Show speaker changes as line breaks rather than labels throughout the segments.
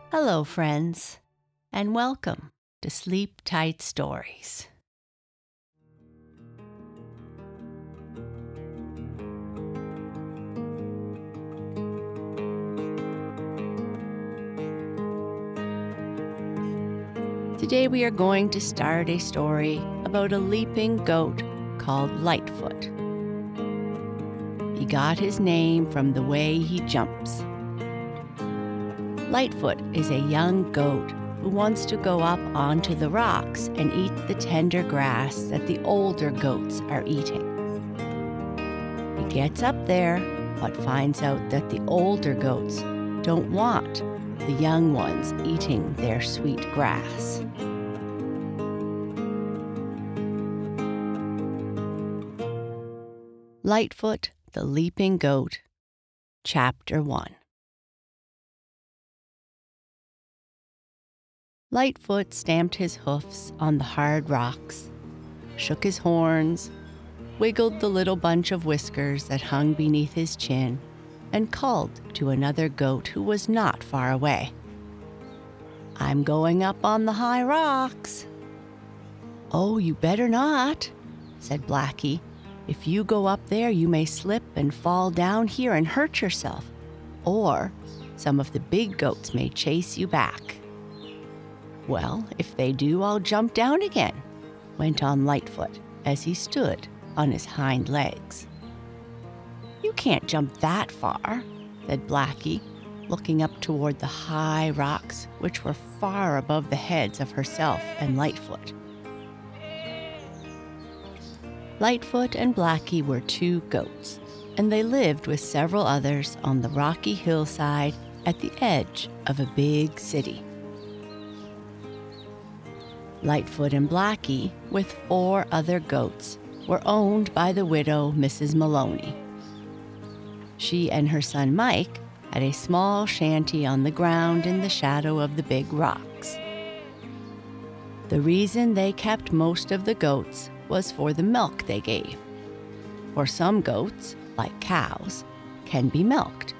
Hello, friends, and welcome to Sleep Tight Stories. Today we are going to start a story about a leaping goat called Lightfoot. He got his name from the way he jumps. Lightfoot is a young goat who wants to go up onto the rocks and eat the tender grass that the older goats are eating. He gets up there, but finds out that the older goats don't want the young ones eating their sweet grass. Lightfoot, the Leaping Goat, Chapter 1. Lightfoot stamped his hoofs on the hard rocks, shook his horns, wiggled the little bunch of whiskers that hung beneath his chin, and called to another goat who was not far away. "I'm going up on the high rocks." "Oh, you better not," said Blackie. "If you go up there, you may slip and fall down here and hurt yourself, or some of the big goats may chase you back." "Well, if they do, I'll jump down again," went on Lightfoot as he stood on his hind legs. "You can't jump that far," said Blackie, looking up toward the high rocks which were far above the heads of herself and Lightfoot. Lightfoot and Blackie were two goats, and they lived with several others on the rocky hillside at the edge of a big city. Lightfoot and Blackie, with 4 other goats, were owned by the widow Mrs. Maloney. She and her son Mike had a small shanty on the ground in the shadow of the big rocks. The reason they kept most of the goats was for the milk they gave. For some goats, like cows, can be milked,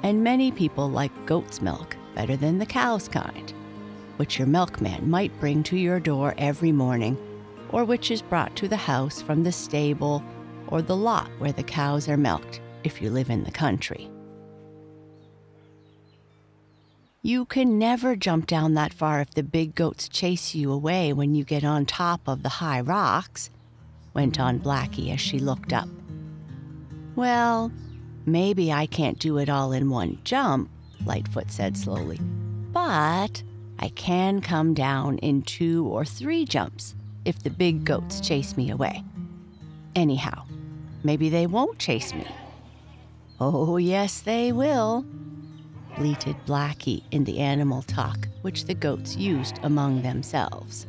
and many people like goat's milk better than the cow's kind, which your milkman might bring to your door every morning, or which is brought to the house from the stable or the lot where the cows are milked if you live in the country. "You can never jump down that far if the big goats chase you away when you get on top of the high rocks," went on Blackie as she looked up. "Well, maybe I can't do it all in one jump," Lightfoot said slowly, "but I can come down in 2 or 3 jumps if the big goats chase me away. Anyhow, maybe they won't chase me." "Oh, yes, they will," bleated Blackie in the animal talk which the goats used among themselves.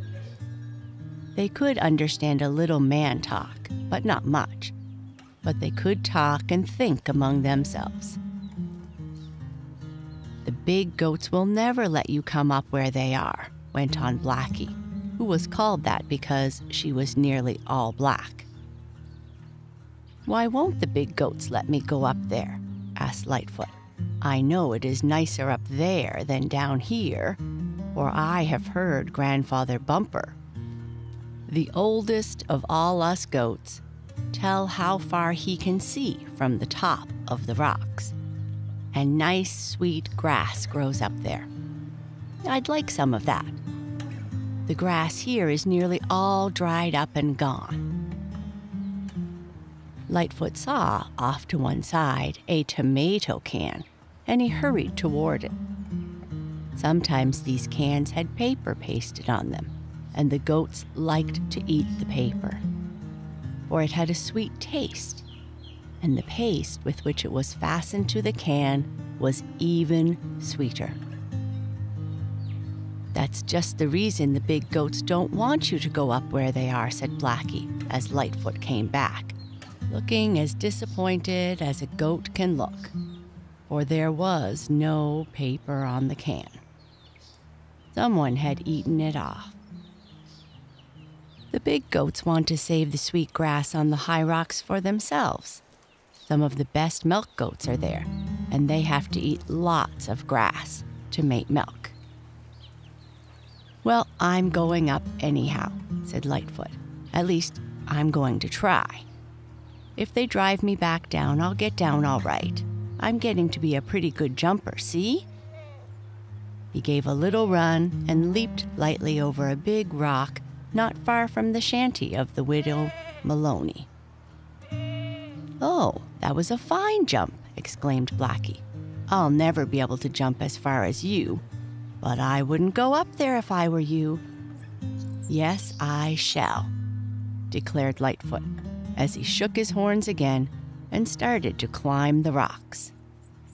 They could understand a little man talk, but not much. But they could talk and think among themselves. "The big goats will never let you come up where they are," went on Blackie, who was called that because she was nearly all black. "Why won't the big goats let me go up there?" asked Lightfoot. "I know it is nicer up there than down here, for I have heard Grandfather Bumper, the oldest of all us goats, tell how far he can see from the top of the rocks. And nice, sweet grass grows up there. I'd like some of that. The grass here is nearly all dried up and gone." Lightfoot saw, off to one side, a tomato can, and he hurried toward it. Sometimes these cans had paper pasted on them, and the goats liked to eat the paper, for it had a sweet taste, and the paste with which it was fastened to the can was even sweeter. "That's just the reason the big goats don't want you to go up where they are," said Blackie as Lightfoot came back, looking as disappointed as a goat can look, for there was no paper on the can. Someone had eaten it off. The big goats want to save the sweet grass on the high rocks for themselves. Some of the best milk goats are there, and they have to eat lots of grass to make milk. "Well, I'm going up anyhow," said Lightfoot. "At least, I'm going to try. If they drive me back down, I'll get down all right. I'm getting to be a pretty good jumper, see?" He gave a little run and leaped lightly over a big rock not far from the shanty of the widow Maloney. "Oh, that was a fine jump," exclaimed Blackie. "I'll never be able to jump as far as you, but I wouldn't go up there if I were you." "Yes, I shall," declared Lightfoot, as he shook his horns again and started to climb the rocks.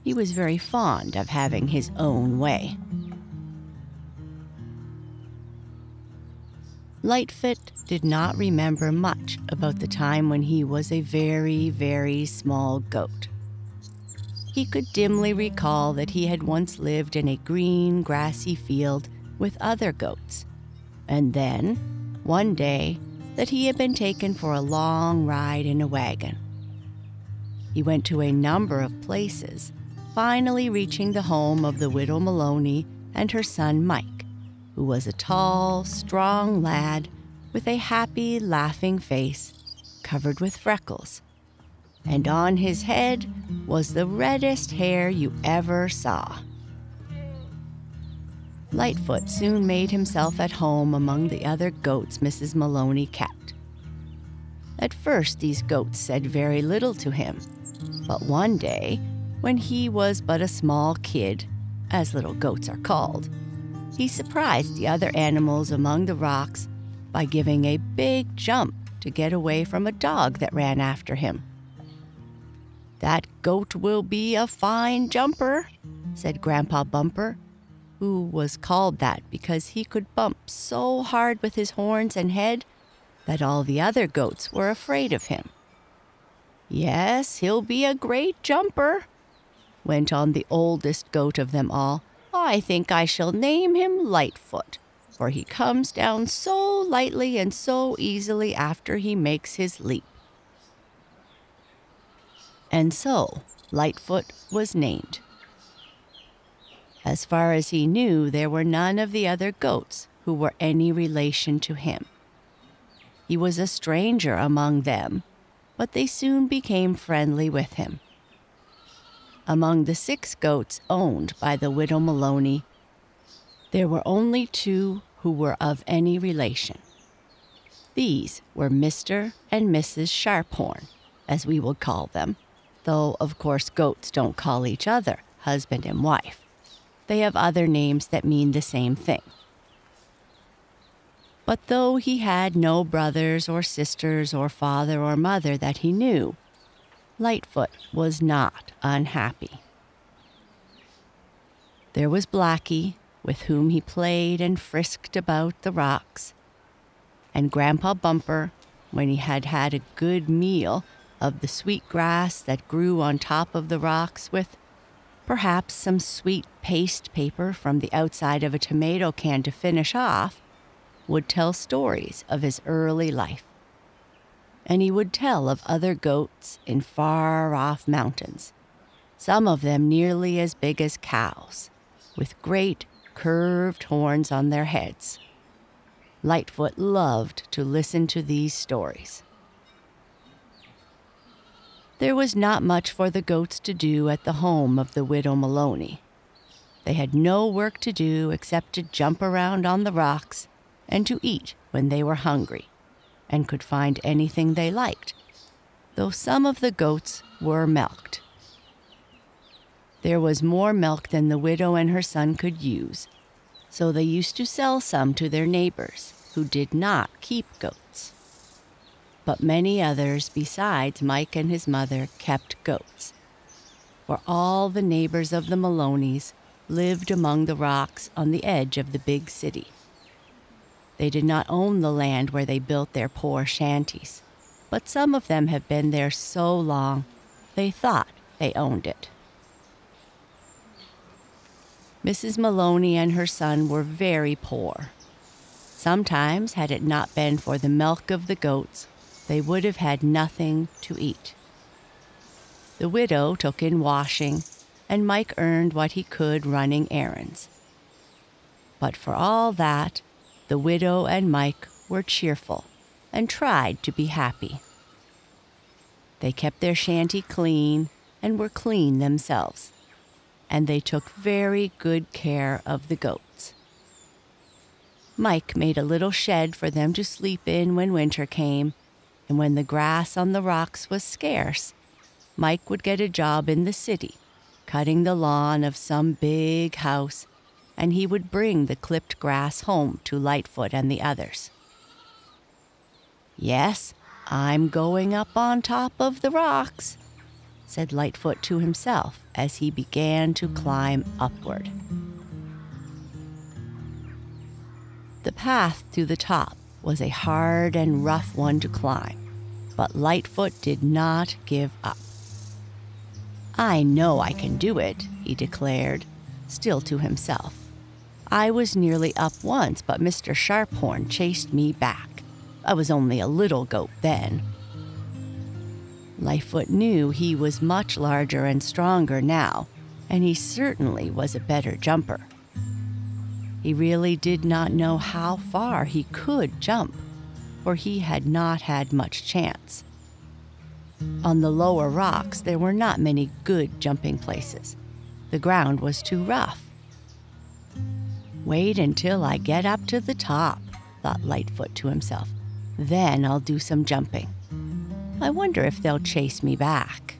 He was very fond of having his own way. Lightfoot did not remember much about the time when he was a very, very small goat. He could dimly recall that he had once lived in a green, grassy field with other goats, and then, one day, that he had been taken for a long ride in a wagon. He went to a number of places, finally reaching the home of the widow Maloney and her son Mike, who was a tall, strong lad with a happy, laughing face covered with freckles. And on his head was the reddest hair you ever saw. Lightfoot soon made himself at home among the other goats Mrs. Maloney kept. At first, these goats said very little to him, but one day, when he was but a small kid, as little goats are called, he surprised the other animals among the rocks by giving a big jump to get away from a dog that ran after him. "That goat will be a fine jumper," said Grandpa Bumper, who was called that because he could bump so hard with his horns and head that all the other goats were afraid of him. "Yes, he'll be a great jumper," went on the oldest goat of them all. "I think I shall name him Lightfoot, for he comes down so lightly and so easily after he makes his leap." And so Lightfoot was named. As far as he knew, there were none of the other goats who were any relation to him. He was a stranger among them, but they soon became friendly with him. Among the 6 goats owned by the widow Maloney, there were only 2 who were of any relation. These were Mr. and Mrs. Sharphorn, as we will call them, though of course goats don't call each other husband and wife. They have other names that mean the same thing. But though he had no brothers or sisters or father or mother that he knew, Lightfoot was not unhappy. There was Blackie, with whom he played and frisked about the rocks, and Grandpa Bumper, when he had had a good meal of the sweet grass that grew on top of the rocks, with perhaps some sweet paste paper from the outside of a tomato can to finish off, would tell stories of his early life. And he would tell of other goats in far-off mountains, some of them nearly as big as cows, with great curved horns on their heads. Lightfoot loved to listen to these stories. There was not much for the goats to do at the home of the widow Maloney. They had no work to do except to jump around on the rocks and to eat when they were hungry and could find anything they liked, though some of the goats were milked. There was more milk than the widow and her son could use, so they used to sell some to their neighbors who did not keep goats. But many others besides Mike and his mother kept goats, for all the neighbors of the Maloneys lived among the rocks on the edge of the big city. They did not own the land where they built their poor shanties, but some of them had been there so long they thought they owned it. Mrs. Maloney and her son were very poor. Sometimes, had it not been for the milk of the goats, they would have had nothing to eat. The widow took in washing, and Mike earned what he could running errands. But for all that, the widow and Mike were cheerful and tried to be happy. They kept their shanty clean and were clean themselves, and they took very good care of the goats. Mike made a little shed for them to sleep in when winter came, and when the grass on the rocks was scarce, Mike would get a job in the city, cutting the lawn of some big house, and he would bring the clipped grass home to Lightfoot and the others. "Yes, I'm going up on top of the rocks," said Lightfoot to himself as he began to climb upward. The path to the top was a hard and rough one to climb, but Lightfoot did not give up. "I know I can do it," he declared, still to himself. "I was nearly up once, but Mr. Sharphorn chased me back. I was only a little goat then." Lightfoot knew he was much larger and stronger now, and he certainly was a better jumper. He really did not know how far he could jump, for he had not had much chance. On the lower rocks, there were not many good jumping places. The ground was too rough. "Wait until I get up to the top," thought Lightfoot to himself. "Then I'll do some jumping. I wonder if they'll chase me back."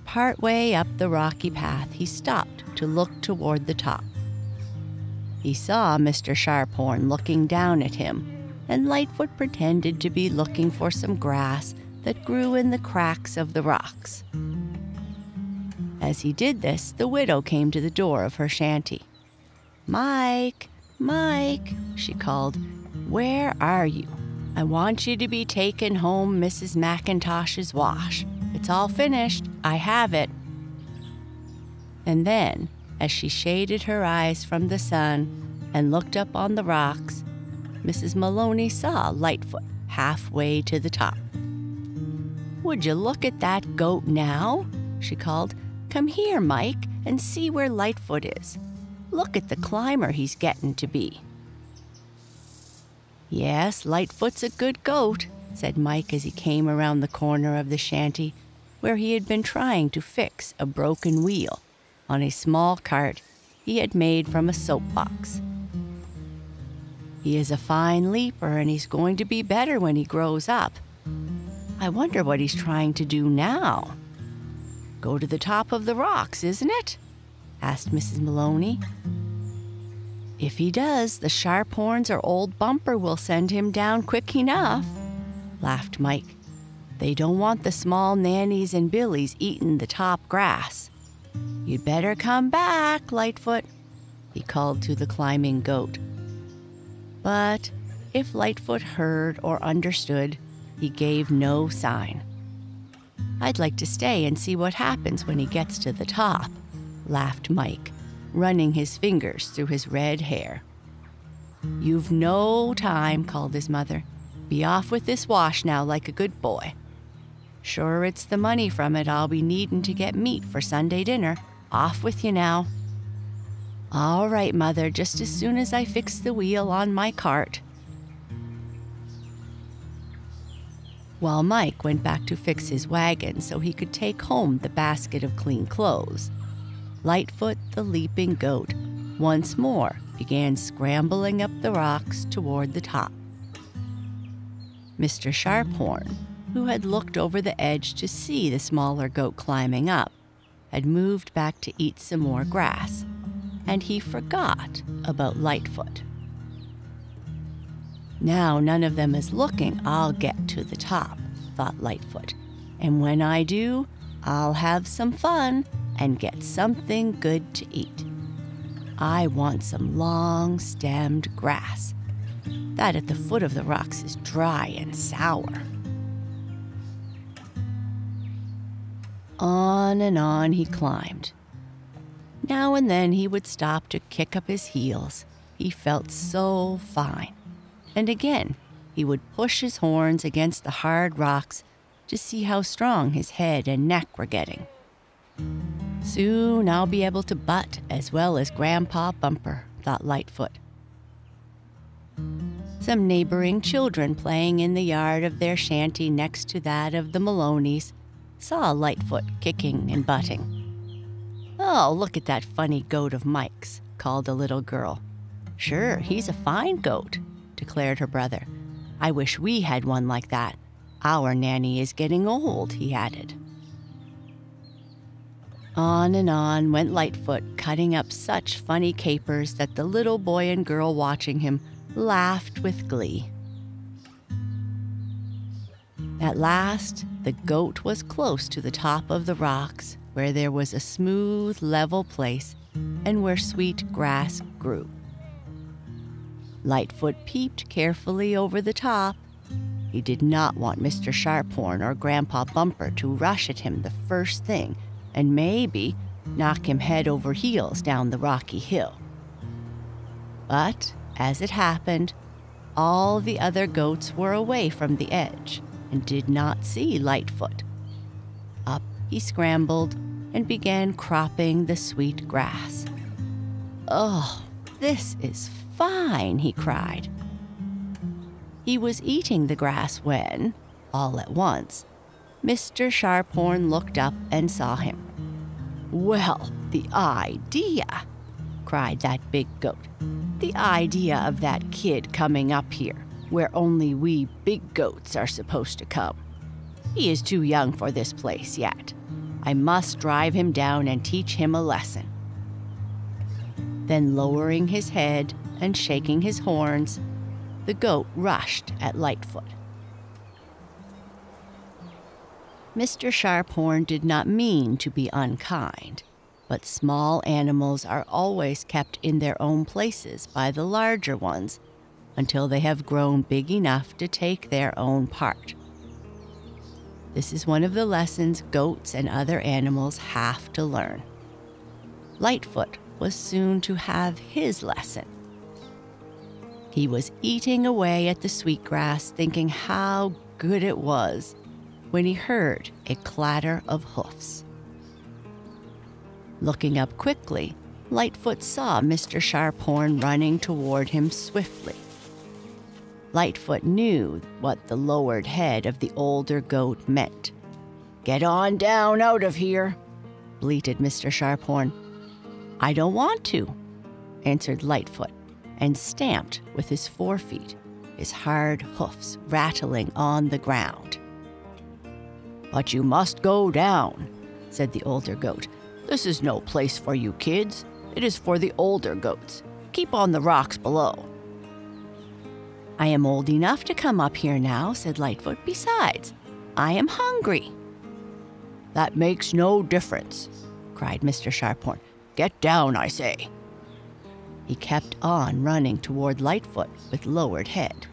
Partway up the rocky path, he stopped to look toward the top. He saw Mr. Sharphorn looking down at him, and Lightfoot pretended to be looking for some grass that grew in the cracks of the rocks. As he did this, the widow came to the door of her shanty. "Mike, Mike," she called, "where are you? I want you to be taking home Mrs. McIntosh's wash. It's all finished. I have it." And then, as she shaded her eyes from the sun and looked up on the rocks, Mrs. Maloney saw Lightfoot halfway to the top. "Would you look at that goat now?" she called. "Come here, Mike, and see where Lightfoot is. Look at the climber he's getting to be." "Yes, Lightfoot's a good goat," said Mike as he came around the corner of the shanty, where he had been trying to fix a broken wheel on a small cart he had made from a soapbox. "He is a fine leaper, and he's going to be better when he grows up. I wonder what he's trying to do now." "Go to the top of the rocks, isn't it?" asked Mrs. Maloney. "If he does, the Sharphorns or old Bumper will send him down quick enough," laughed Mike. "They don't want the small nannies and billies eating the top grass. You'd better come back, Lightfoot," he called to the climbing goat. But if Lightfoot heard or understood, he gave no sign. "I'd like to stay and see what happens when he gets to the top," laughed Mike, running his fingers through his red hair. "You've no time," called his mother. "Be off with this wash now like a good boy. Sure, it's the money from it I'll be needin' to get meat for Sunday dinner. Off with you now." "All right, Mother, just as soon as I fix the wheel on my cart." While Mike went back to fix his wagon so he could take home the basket of clean clothes, Lightfoot, the leaping goat, once more began scrambling up the rocks toward the top. Mr. Sharphorn, who had looked over the edge to see the smaller goat climbing up, had moved back to eat some more grass, and he forgot about Lightfoot. "Now none of them is looking, I'll get to the top," thought Lightfoot, "and when I do, I'll have some fun and get something good to eat. I want some long-stemmed grass. That at the foot of the rocks is dry and sour." On and on he climbed. Now and then he would stop to kick up his heels. He felt so fine. And again, he would push his horns against the hard rocks to see how strong his head and neck were getting. "Soon I'll be able to butt as well as Grandpa Bumper," thought Lightfoot. Some neighboring children playing in the yard of their shanty next to that of the Maloneys saw Lightfoot kicking and butting. "Oh, look at that funny goat of Mike's," called a little girl. "Sure, he's a fine goat," declared her brother. "I wish we had one like that. Our nanny is getting old," he added. On and on went Lightfoot, cutting up such funny capers that the little boy and girl watching him laughed with glee. At last, the goat was close to the top of the rocks, where there was a smooth, level place and where sweet grass grew. Lightfoot peeped carefully over the top. He did not want Mr. Sharphorn or Grandpa Bumper to rush at him the first thing and maybe knock him head over heels down the rocky hill. But, as it happened, all the other goats were away from the edge and did not see Lightfoot. Up he scrambled and began cropping the sweet grass. "Oh, this is fine," he cried. He was eating the grass when, all at once, Mr. Sharphorn looked up and saw him. "Well, the idea!" cried that big goat. "The idea of that kid coming up here, where only we big goats are supposed to come. He is too young for this place yet. I must drive him down and teach him a lesson." Then, lowering his head and shaking his horns, the goat rushed at Lightfoot. Mr. Sharphorn did not mean to be unkind, but small animals are always kept in their own places by the larger ones until they have grown big enough to take their own part. This is one of the lessons goats and other animals have to learn. Lightfoot was soon to have his lesson. He was eating away at the sweetgrass, thinking how good it was, when he heard a clatter of hoofs. Looking up quickly, Lightfoot saw Mr. Sharphorn running toward him swiftly. Lightfoot knew what the lowered head of the older goat meant. "Get on down out of here," bleated Mr. Sharphorn. "I don't want to," answered Lightfoot, and stamped with his forefeet, his hard hoofs rattling on the ground. "But you must go down," said the older goat. "This is no place for you kids. It is for the older goats. Keep on the rocks below." "I am old enough to come up here now," said Lightfoot. "Besides, I am hungry." "That makes no difference," cried Mr. Sharphorn. "Get down, I say." He kept on running toward Lightfoot with lowered head.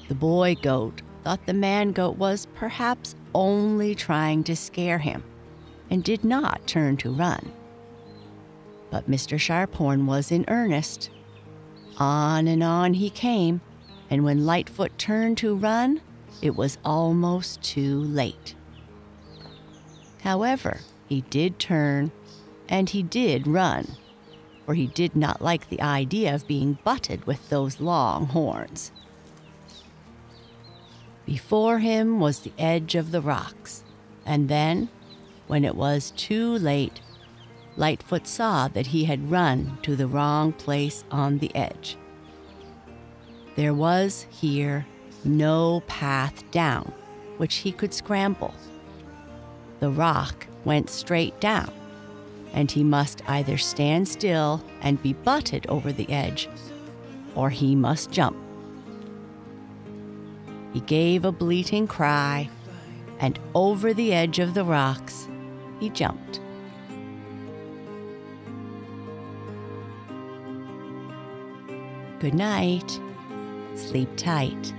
The boy goat thought the man goat was perhaps only trying to scare him and did not turn to run. But Mr. Sharphorn was in earnest. On and on he came, and when Lightfoot turned to run, it was almost too late. However, he did turn, and he did run, for he did not like the idea of being butted with those long horns. Before him was the edge of the rocks, and then, when it was too late, Lightfoot saw that he had run to the wrong place on the edge. There was here no path down which he could scramble. The rock went straight down, and he must either stand still and be butted over the edge, or he must jump. He gave a bleating cry, and over the edge of the rocks he jumped. Good night. Sleep tight.